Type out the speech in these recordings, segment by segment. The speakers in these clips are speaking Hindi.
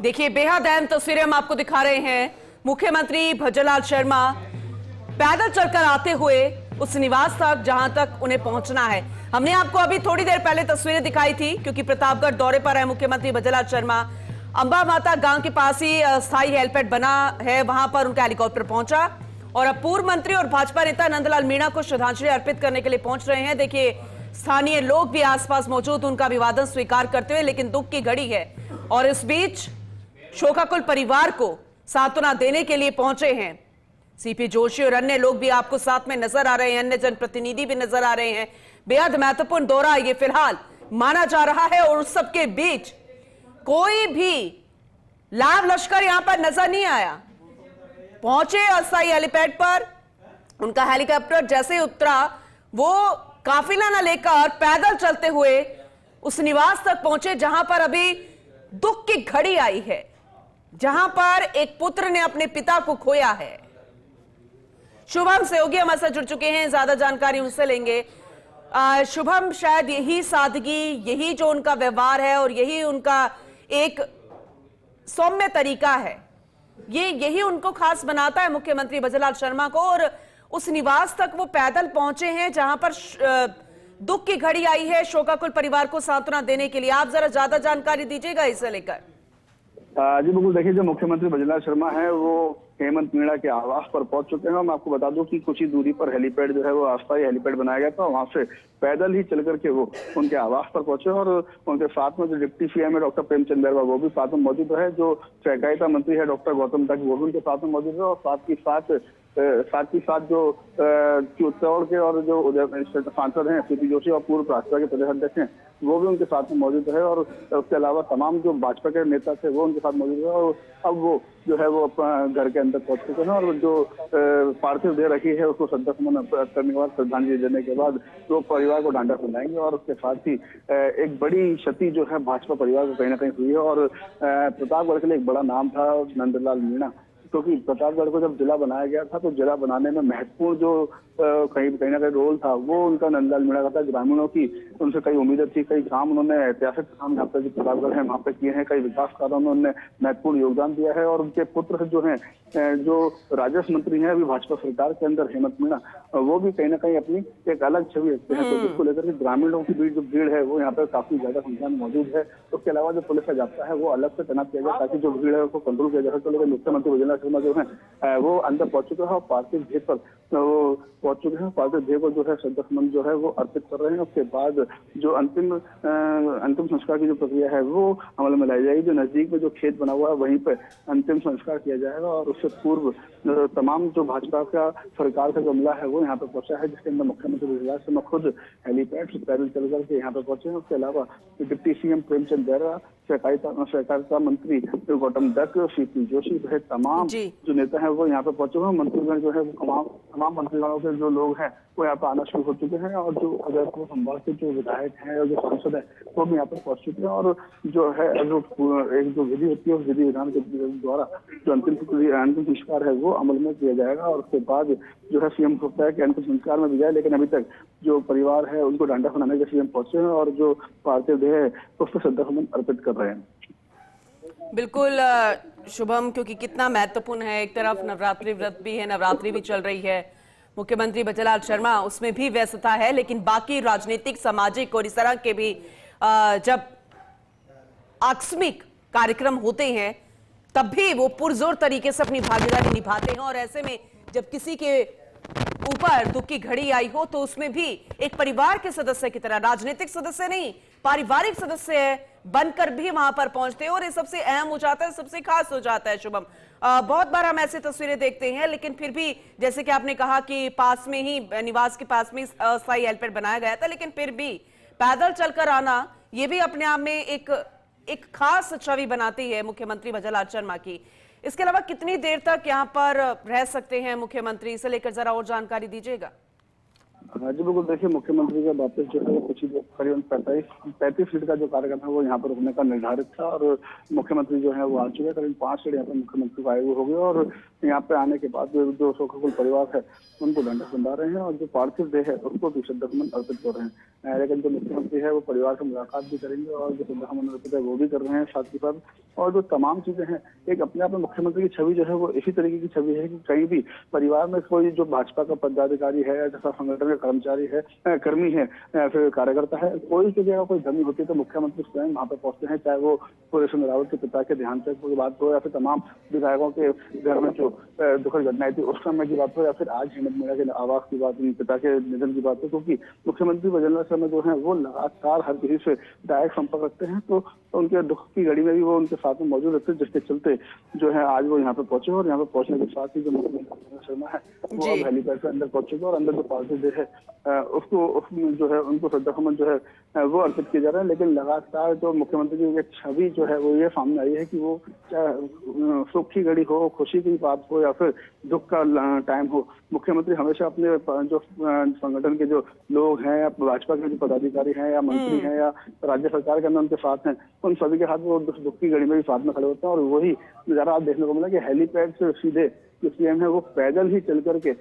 देखिए, बेहद अहम तस्वीरें हम आपको दिखा रहे हैं। मुख्यमंत्री भजनलाल शर्मा पैदल चलकर आते हुए उस निवास तक जहां तक उन्हें पहुंचना है। हमने आपको अभी थोड़ी देर पहले तस्वीरें दिखाई थी, क्योंकि प्रतापगढ़ दौरे पर है मुख्यमंत्री भजनलाल शर्मा। अंबा माता गांव के पास ही स्थायी हेलीपैड बना है, वहां पर उनका हेलीकॉप्टर पहुंचा और अब पूर्व मंत्री और भाजपा नेता नंदलाल मीणा को श्रद्धांजलि अर्पित करने के लिए पहुंच रहे हैं। देखिए, स्थानीय लोग भी आसपास मौजूद उनका अभिवादन स्वीकार करते हुए, लेकिन दुख की घड़ी है और इस बीच शोकाकुल परिवार को सांत्वना देने के लिए पहुंचे हैं सीपी जोशी और अन्य लोग भी आपको साथ में नजर आ रहे हैं, अन्य जनप्रतिनिधि भी नजर आ रहे हैं। बेहद महत्वपूर्ण दौरा ये फिलहाल माना जा रहा है और उस सबके बीच कोई भी लाभ लश्कर यहां पर नजर नहीं आया। पहुंचे अस्थायी हेलीपैड पर, उनका हेलीकॉप्टर जैसे ही उतरा वो काफिला न लेकर पैदल चलते हुए उस निवास तक पहुंचे जहां पर अभी दुख की घड़ी आई है, जहां पर एक पुत्र ने अपने पिता को खोया है। शुभम सहयोगी हमारे साथ जुड़ चुके हैं, ज्यादा जानकारी उनसे लेंगे। शुभम, शायद यही सादगी, यही जो उनका व्यवहार है और यही उनका एक सौम्य तरीका है, यही उनको खास बनाता है मुख्यमंत्री भजनलाल शर्मा को। और उस निवास तक वो पैदल पहुंचे हैं जहां पर दुख की घड़ी आई है शोकाकुल परिवार को सांत्वना देने के लिए। आप जरा ज्यादा जानकारी दीजिएगा इसे लेकर। जी बिल्कुल, देखिए, जो मुख्यमंत्री भजनलाल शर्मा है वो हेमंत मीणा के आवास पर पहुंच चुके हैं। मैं आपको बता दूं कि कुछ ही दूरी पर हेलीपैड जो है वो अस्थायी हेलीपैड बनाया गया था, वहां से पैदल ही चल करके वो उनके आवास पर पहुंचे और उनके साथ में जो डिप्टी सीएम है डॉक्टर प्रेमचंद बैरवा वो भी साथ में मौजूद है, जो सहकारिता मंत्री है डॉक्टर गौतम तक वो भी उनके साथ में मौजूद है और साथ ही साथ जो चित्तौड़ के और जो सांसद हैं सीपी जोशी और पूर्व भाजपा के प्रदेश अध्यक्ष हैं वो भी उनके साथ में मौजूद है और उसके अलावा तमाम जो भाजपा के नेता थे वो उनके साथ मौजूद है। और अब वो जो है वो अपना घर के अंदर पहुंच चुके हैं और जो पार्थिव देह रखी है उसको श्रद्धासुमन करने के बाद, श्रद्धांजलि देने के बाद वो परिवार को ढांढा सुनाएंगे। और उसके साथ ही एक बड़ी क्षति जो है भाजपा परिवार को कहीं ना कहीं हुई है और प्रतापगढ़ के लिए एक बड़ा नाम था नंदलाल मीणा, क्योंकि प्रतापगढ़ को जब जिला बनाया गया था तो जिला बनाने में महत्वपूर्ण जो कहीं ना कहीं रोल था वो उनका नंदलाल मीणा का था। ग्रामीणों की उनसे कई उम्मीदें थी, कई काम उन्होंने ऐतिहासिक काम यहाँ पे जो प्रतापगढ़ है वहाँ पे किए हैं, कई विकास कार्यों में उन्होंने महत्वपूर्ण योगदान दिया है। और उनके पुत्र जो हैं जो राजस्व मंत्री हैं अभी भाजपा सरकार के अंदर हेमंत मीणा, वो भी कहीं ना कहीं अपनी एक अलग छवि रखते हैं। तो जिसको लेकर के ग्रामीणों की जो भीड़ है वो यहाँ पे काफी ज्यादा संख्या में मौजूद है। उसके अलावा जो पुलिस का जाब्ता है वो अलग से तैनात किया गया ताकि जो भीड़ है उसको कंट्रोल किया जा सके। लेकिन मुख्यमंत्री भजनलाल शर्मा जो है वो अंदर पहुंच चुके हैं और पार्थिव देह पर वो पहुंच चुके हैं। पार्थिव देह को जो है श्रद्धासुमन जो है वो अर्पित कर रहे हैं। उसके बाद जो अंतिम संस्कार की जो प्रक्रिया है वो अमल में लाई जाएगी। जो नजदीक में जो खेत बना हुआ है वहीं पे अंतिम संस्कार किया जाएगा और उससे पूर्व तमाम जो भाजपा का सरकार का जो अमला है वो यहाँ पे पहुंचा है, जिसके अंदर मुख्यमंत्री भजनलाल शर्मा खुद हेलीपैड से पैदल चल करके यहाँ पे पहुंचे हैं। उसके अलावा डिप्टी सीएम प्रेमचंद बैरवा, सहकारिता मंत्री गौतम दत्त, सीपी जोशी सहित तमाम जो नेता हैं वो यहाँ पे पहुंचे हुए हैं। मंत्रीगण जो है वो तमाम मंत्रीगणों के जो लोग हैं वो यहाँ पे आना शुरू हो चुके हैं और जो अजयपुर संभाग के जो विधायक हैं और जो सांसद हैं वो भी यहाँ पे पहुंच चुके हैं। और जो है एक जो विधि होती है उस विधि विधान के द्वारा जो अंतिम संस्कार है वो अमल में किया जाएगा और उसके बाद जो है सीएम सोचता है कि अंतिम संस्कार में भी जाए, लेकिन अभी तक जो परिवार है उनको डांडा सुनाने के सीएम पहुंचे हैं और जो पार्थिव देह है उसको श्रद्धासुमन अर्पित कर रहे हैं। बिल्कुल शुभम, क्योंकि कितना महत्वपूर्ण है, एक तरफ नवरात्रि व्रत भी है, नवरात्रि भी चल रही है, मुख्यमंत्री भजनलाल शर्मा उसमें भी व्यस्तता है, लेकिन बाकी राजनीतिक, सामाजिक और इस तरह के भी जब आकस्मिक कार्यक्रम होते हैं तब भी वो पुरजोर तरीके से अपनी भागीदारी निभाते हैं। और ऐसे में जब किसी के ऊपर दुख की घड़ी आई हो तो उसमें भी एक परिवार के सदस्य की तरह, राजनीतिक सदस्य नहीं, पारिवारिक सदस्य बनकर भी वहां पर पहुंचते हैं और ये सबसे अहम हो जाता है, सबसे खास हो जाता है। शुभम, बहुत बार हम ऐसी तस्वीरें देखते हैं, लेकिन फिर भी जैसे कि आपने कहा कि पास में ही, निवास के पास में अस्थायी हेलीपैड बनाया गया था, लेकिन फिर भी पैदल चलकर आना ये भी अपने आप में एक खास छवि बनाती है मुख्यमंत्री भजनलाल शर्मा की। इसके अलावा कितनी देर तक यहाँ पर रह सकते हैं मुख्यमंत्री, इसे लेकर जरा और जानकारी दीजिएगा। जी बिल्कुल, देखिए, मुख्यमंत्री का वापस जो है कुछ ही करीबन 35 सीट का जो कार्यक्रम है वो यहाँ पर रुकने का निर्धारित था और मुख्यमंत्री जो है वो आ चुके हैं। करीब 5 सीट यहाँ पर मुख्यमंत्री को आए हुए हो गए और यहाँ पे आने के बाद जो शोकाकुल परिवार है उनको ढांढा बंधा रहे हैं और जो पार्थिव देह है उसको भी श्रद्धासुमन अर्पित कर रहे हैं। लेकिन जो मुख्यमंत्री है वो परिवार से मुलाकात भी करेंगे और जो श्रद्धासुमन अर्पित है वो भी कर रहे हैं साथ ही साथ। और जो तमाम चीजें हैं, एक अपने आप में मुख्यमंत्री की छवि जो है वो इसी तरीके की छवि है कि कहीं भी परिवार में कोई जो भाजपा का पदाधिकारी है या जैसा संगठन का कर्मचारी है, कर्मी है, फिर कार्यकर्ता है, कोई की जगह कोई कमी होती है तो मुख्यमंत्री स्वयं वहां पर पहुंचते हैं, चाहे वो सुरेश रावत के पिता के देहांत की बात हो या फिर तमाम विधायकों के घर में जो दुखद घटनाएं थी उस समय की बात हो या फिर आज हेमंत मीणा के आवास की बात, पिता के निधन की बात हो, क्योंकि मुख्यमंत्री भजनलाल शर्मा जो है वो लगातार हर किसी से डायरेक्ट संपर्क रखते हैं, तो उनके दुख की घड़ी में भी वो उनके साथ में मौजूद रहते हैं, जिसके चलते जो है आज वो यहाँ पे पहुंचे और यहाँ पे पहुंचने के साथ ही जो मुख्यमंत्री भजनलाल शर्मा है वो अब हेलीपैड से अंदर पहुंच चुके और अंदर जो पार्टी डे है उसको जो है उनको श्रद्धासुमन जो है वो अर्पित किए जा रहे हैं। लेकिन लगातार जो मुख्यमंत्री की छवि जो है वो ये सामने आई है कि वो चाहे सुख की घड़ी हो, खुशी की बात हो या फिर दुख का टाइम हो, मुख्यमंत्री हमेशा अपने जो संगठन के जो लोग हैं या भाजपा के जो पदाधिकारी हैं या मंत्री हैं या राज्य सरकार के अंदर उनके साथ हैं, उन सभी के साथ वो दुख की घड़ी में भी साथ में खड़े होते हैं। और वही नजारा आप देखने को मिला कि हेलीपैड से सीधे जो सीएम है वो पैदल ही चल करके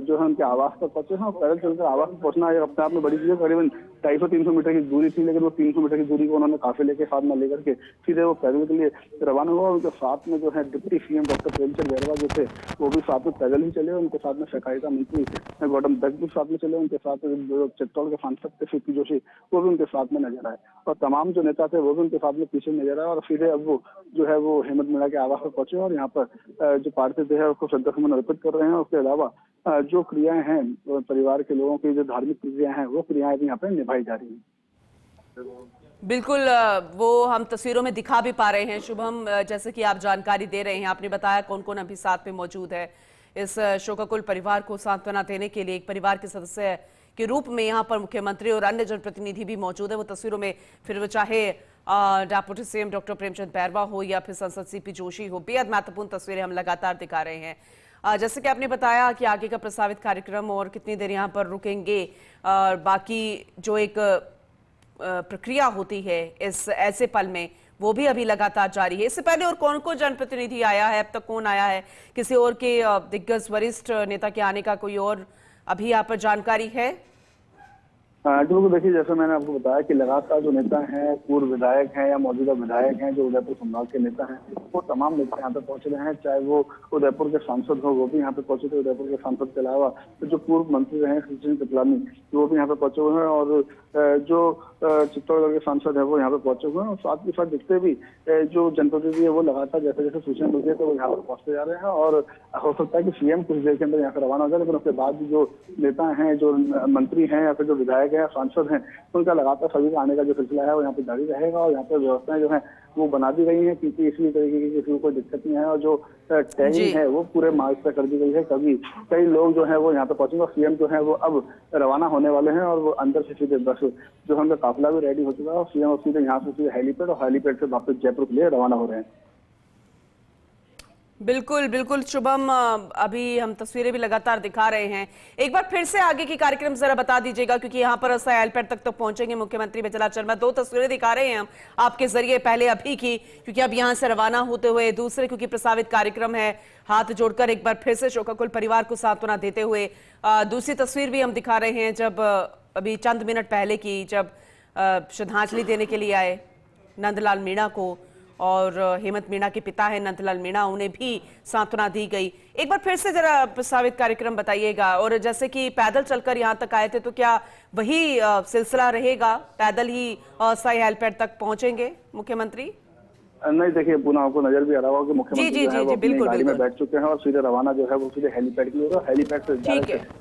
जो है उनके आवास तक पहुंचे हैं। और पैदल चलकर आवास तक पहुंचना अपने आप में बड़ी चीज है। करीबन 250-300 मीटर की दूरी थी, लेकिन वो 300 मीटर की दूरी को उन्होंने काफिले के साथ में लेकर के सीधे वो पैदल के लिए रवाना हुआ। उनके साथ में जो है deputy CM doctor Premchand Bairwa जो थे वो भी साथ में पैदल ही चले, उनके साथ में सहकारिता मंत्री गौतम दत्त भी साथ में चले, उनके साथ जो चित्तौड़ के सांसद थे सीपी जोशी वो भी उनके साथ में नजर आए और तमाम जो नेता थे वो भी उनके साथ में पीछे नजर आए। और सीधे अब वो जो है वो हेमंत मीणा के आवास पर पहुंचे और यहाँ पर जो पार्षद है उसको श्रद्धासुमन अर्पित कर रहे हैं। उसके अलावा जो क्रियाएं हैं परिवार के लोगों की जो धार्मिक क्रियाएं हैं वो क्रियाएं भी यहाँ पे निभाई जा रही हैं। बिल्कुल, वो हम तस्वीरों में दिखा भी पा रहे हैं। शुभम, जैसे कि आप जानकारी दे रहे हैं, आपने बताया कौन कौन अभी साथ में मौजूद है। इस शोकाकुल परिवार को सांत्वना देने के लिए एक परिवार के सदस्य के रूप में यहाँ पर मुख्यमंत्री और अन्य जनप्रतिनिधि भी मौजूद है। वो तस्वीरों में फिर वो चाहे deputy CM doctor Premchand Bairwa हो या फिर सांसद सीपी जोशी हो, बेहद महत्वपूर्ण तस्वीरें हम लगातार दिखा रहे हैं। जैसे कि आपने बताया कि आगे का प्रस्तावित कार्यक्रम और कितनी देर यहाँ पर रुकेंगे और बाकी जो एक प्रक्रिया होती है इस ऐसे पल में वो भी अभी लगातार जारी है। इससे पहले और कौन कौन जनप्रतिनिधि आया है, अब तक कौन आया है, किसी और के दिग्गज वरिष्ठ नेता के आने का कोई और अभी यहाँ पर जानकारी है? जो देखिए, जैसे मैंने आपको बताया कि लगातार जो नेता हैं, पूर्व विधायक हैं या मौजूदा विधायक हैं, जो उदयपुर संभाग के नेता हैं, वो तमाम नेता यहाँ पे पहुंच रहे हैं। चाहे वो उदयपुर के सांसद हो वो भी यहाँ पे पहुंचे थे, उदयपुर के सांसद के अलावा तो जो पूर्व मंत्री रहे सचिन कृपलानी वो भी यहाँ पे पहुंचे हुए हैं और जो चित्तौड़गढ़ के सांसद है वो यहाँ पे पहुंचे हुए हैं। और साथ ही साथ जितने भी जो जनप्रतिनिधि है वो लगातार जैसे जैसे सूचना मिलती है तो वो यहाँ पर पहुंचते जा रहे हैं। और हो सकता है कि सीएम कुछ देर के अंदर यहाँ से रवाना हो जाए, लेकिन उसके बाद जो नेता हैं, जो मंत्री हैं या फिर जो विधायक है, सांसद हैं, उनका लगातार सभी का आने का जो सिलसिला है वो यहाँ पे जारी रहेगा। और यहाँ पे व्यवस्थाएं जो है वो बना दी गई है क्योंकि इसी तरीके की किसी को कोई दिक्कत नहीं है। और जो टैगिंग है वो पूरे मार्च पे कर दी गई है। कई लोग जो है वो यहाँ पे पहुंचेंगे और सीएम जो है वो अब रवाना होने वाले हैं और वो अंदर से सीधे बस जो उनका काफिला भी रेडी हो चुका है और सीएम सीधे यहाँ से सीधे हेलीपैड और हेलीपैड से वापस जयपुर के लिए रवाना हो रहे हैं। बिल्कुल बिल्कुल शुभम, अभी हम तस्वीरें भी लगातार दिखा रहे हैं। एक बार फिर से आगे की कार्यक्रम जरा बता दीजिएगा, क्योंकि यहाँ पर हेलीपैड तक तो पहुंचेंगे मुख्यमंत्री भजनलाल शर्मा। 2 तस्वीरें दिखा रहे हैं हम आपके जरिए, पहले अभी की क्योंकि अब यहाँ से रवाना होते हुए, दूसरे क्योंकि प्रस्तावित कार्यक्रम है, हाथ जोड़कर एक बार फिर से शोकाकुल परिवार को सांत्वना देते हुए। दूसरी तस्वीर भी हम दिखा रहे हैं जब अभी चंद मिनट पहले की, जब श्रद्धांजलि देने के लिए आए नंदलाल मीणा को और हेमंत मीणा के पिता है नंदलाल मीणा, उन्हें भी सांत्वना दी गई। एक बार फिर से जरा प्रस्तावित कार्यक्रम बताइएगा। और जैसे कि पैदल चलकर यहाँ तक आए थे तो क्या वही सिलसिला रहेगा, पैदल ही अस्थायी हेलीपैड तक पहुंचेंगे मुख्यमंत्री? नहीं, देखिए पुनः आपको नजर भी आ रहा होगा कि मुख्यमंत्री जो है वो अपनी गाड़ी में बैठ चुके हैं और सीधे रवाना जो है वो सीधे हेलीपैड के लिए और हेलीपैड से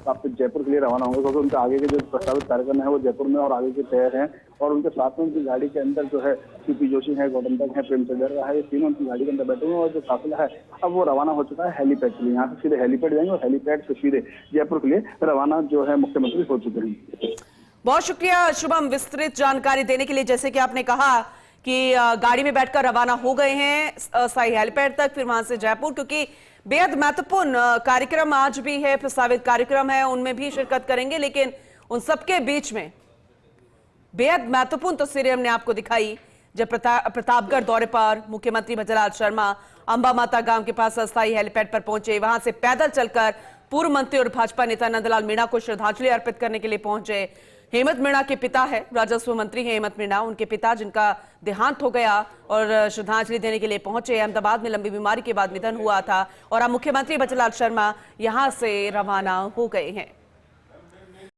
वापस जयपुर के लिए रवाना होंगे, क्योंकि उनके आगे के जो प्रस्तावित कार्यक्रम है वो जयपुर में और आगे के तय हैं। और उनके साथ में उनकी गाड़ी के अंदर जो है सीपी जोशी है, गौतम दत्त है, प्रेमचंद बैरवा है, ये तीनों उनकी गाड़ी के अंदर बैठे हुए हैं। और जो काफिला है अब वो रवाना हो चुका है हेलीपैड के लिए, यहाँ से सीधे हेलीपैड जाएंगे और हेलीपैड से सीधे जयपुर के लिए रवाना जो है मुख्यमंत्री हो चुके हैं। बहुत शुक्रिया शुभम विस्तृत जानकारी देने के लिए। जैसे कि आपने कहा कि गाड़ी में बैठकर रवाना हो गए हैं अस्थायी हेलीपैड तक, फिर वहां से जयपुर, क्योंकि बेहद महत्वपूर्ण कार्यक्रम आज भी है, प्रस्तावित कार्यक्रम है, उनमें भी शिरकत करेंगे। लेकिन उन सबके बीच में बेहद महत्वपूर्ण तस्वीरें हमने आपको दिखाई जब प्रतापगढ़ दौरे पर मुख्यमंत्री भजनलाल शर्मा अंबा माता गांव के पास अस्थायी हेलीपैड पर पहुंचे, वहां से पैदल चलकर पूर्व मंत्री और भाजपा नेता नंदलाल मीणा को श्रद्धांजलि अर्पित करने के लिए पहुंचे। हेमंत मीणा के पिता है, राजस्व मंत्री हैं हेमंत मीणा, उनके पिता जिनका देहांत हो गया और श्रद्धांजलि देने के लिए पहुंचे। अहमदाबाद में लंबी बीमारी के बाद निधन हुआ था और अब मुख्यमंत्री भजनलाल शर्मा यहां से रवाना हो गए हैं।